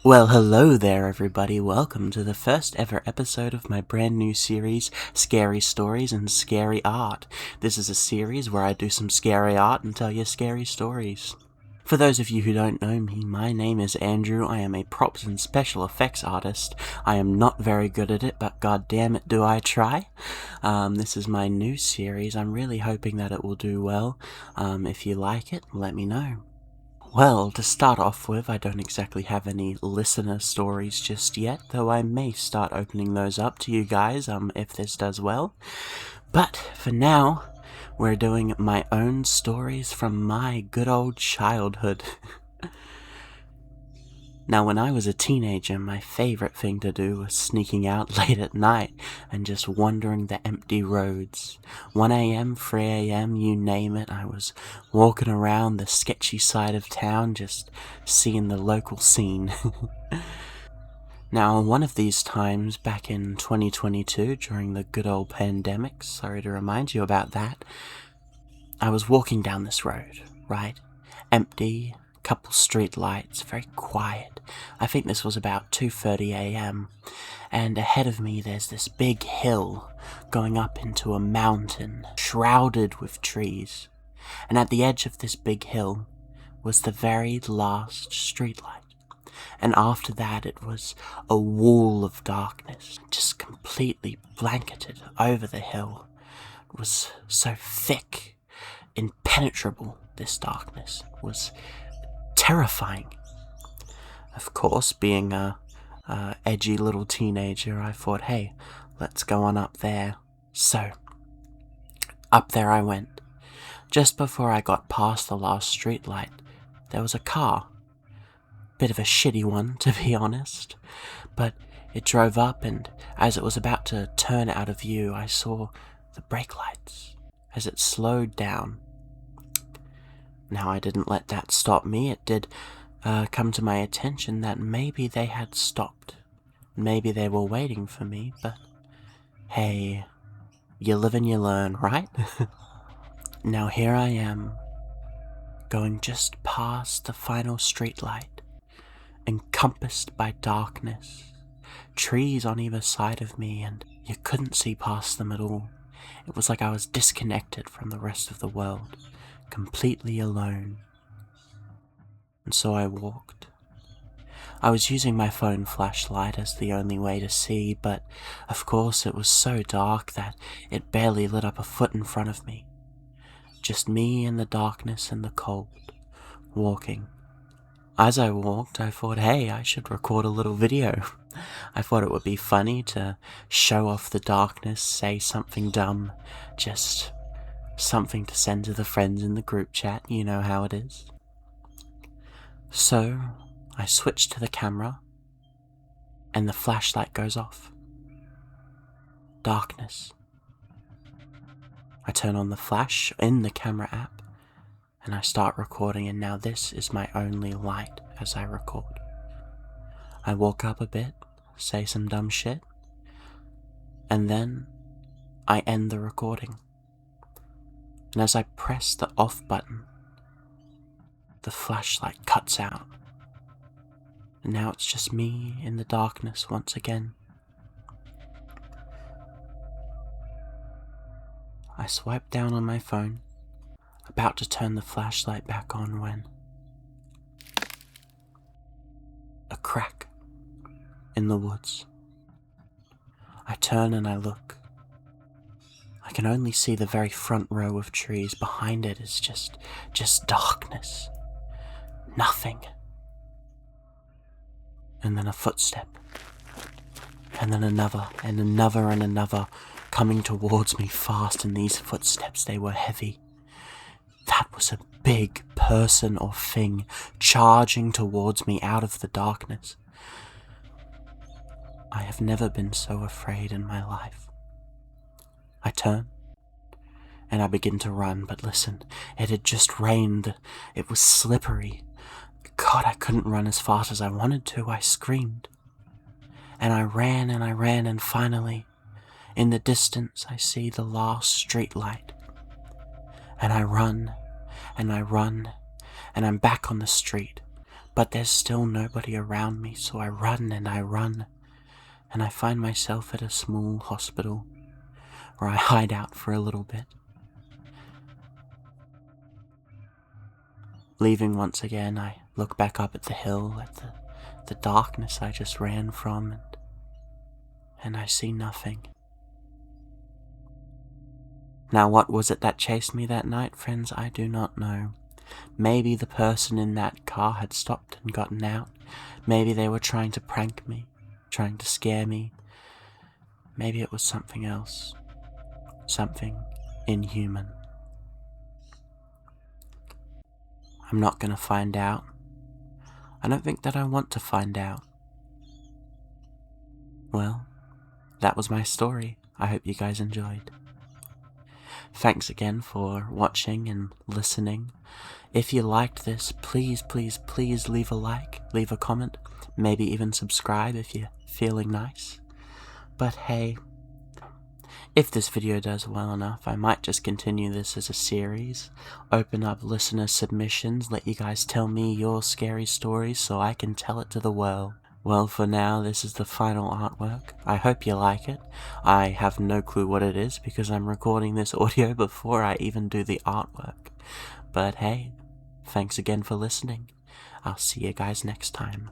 Well, hello there, everybody. Welcome to the first ever episode of my brand new series, Scary Stories and Scary Art. This is a series where I do some scary art and tell you scary stories. For those of you who don't know me, my name is Andrew. I am a props and special effects artist. I am not very good at it, but god damn it do I try. This is my new series. I'm really hoping that it will do well. If you like it, let me know. Well, to start off with, I don't exactly have any listener stories just yet, though I may start opening those up to you guys, if this does well. But, for now, we're doing my own stories from my good old childhood. Now, when I was a teenager, my favorite thing to do was sneaking out late at night and just wandering the empty roads. 1 a.m., 3 a.m., you name it, I was walking around the sketchy side of town just seeing the local scene. Now, one of these times back in 2022, during the good old pandemic, sorry to remind you about that, I was walking down this road, right? Empty, couple street lights, very quiet. I think this was about 2:30 a.m. And ahead of me there's this big hill going up into a mountain, shrouded with trees. And at the edge of this big hill was the very last streetlight. And after that it was a wall of darkness, just completely blanketed over the hill. It was so thick, impenetrable, this darkness was terrifying. Of course, being a edgy little teenager, I thought, hey, let's go on up there. So, up there I went. Just before I got past the last streetlight, there was a car. Bit of a shitty one, to be honest. But it drove up, and as it was about to turn out of view, I saw the brake lights as it slowed down. Now, I didn't let that stop me. It did come to my attention that maybe they had stopped. Maybe they were waiting for me, but hey, you live and you learn, right? Now here I am, going just past the final streetlight, encompassed by darkness, trees on either side of me, and you couldn't see past them at all. It was like I was disconnected from the rest of the world, completely alone. And so I walked. I was using my phone flashlight as the only way to see, but of course it was so dark that it barely lit up a foot in front of me. Just me in the darkness and the cold, walking. As I walked, I thought, hey, I should record a little video. I thought it would be funny to show off the darkness, say something dumb, just something to send to the friends in the group chat, you know how it is. So, I switch to the camera, and the flashlight goes off. Darkness. I turn on the flash in the camera app, and I start recording, and now this is my only light as I record. I walk up a bit, say some dumb shit, and then I end the recording. And as I press the off button, the flashlight cuts out. And now it's just me in the darkness once again. I swipe down on my phone, about to turn the flashlight back on when a crack in the woods. I turn and I look. I can only see the very front row of trees. Behind it is just darkness. Nothing. And then a footstep. And then another, and another, and another, coming towards me fast, and these footsteps, they were heavy. That was a big person or thing charging towards me out of the darkness. I have never been so afraid in my life. I turn, and I begin to run, but listen, it had just rained. It was slippery. God, I couldn't run as fast as I wanted to. I screamed. And I ran, and finally, in the distance, I see the last street light. And I run, and I'm back on the street, But there's still nobody around me, so I run and I run, and I find myself at a small hospital where I hide out for a little bit. Leaving once again, I look back up at the hill, at the darkness I just ran from, and I see nothing. Now, what was it that chased me that night, friends? I do not know. Maybe the person in that car had stopped and gotten out. Maybe they were trying to prank me, trying to scare me. Maybe it was something else. Something inhuman. I'm not gonna find out. I don't think that I want to find out. Well, that was my story. I hope you guys enjoyed. Thanks again for watching and listening. If you liked this, please, please, please leave a like, leave a comment, maybe even subscribe if you're feeling nice. But hey, if this video does well enough, I might just continue this as a series, open up listener submissions, let you guys tell me your scary stories so I can tell it to the world. Well, for now, this is the final artwork. I hope you like it. I have no clue what it is because I'm recording this audio before I even do the artwork. But hey, thanks again for listening. I'll see you guys next time.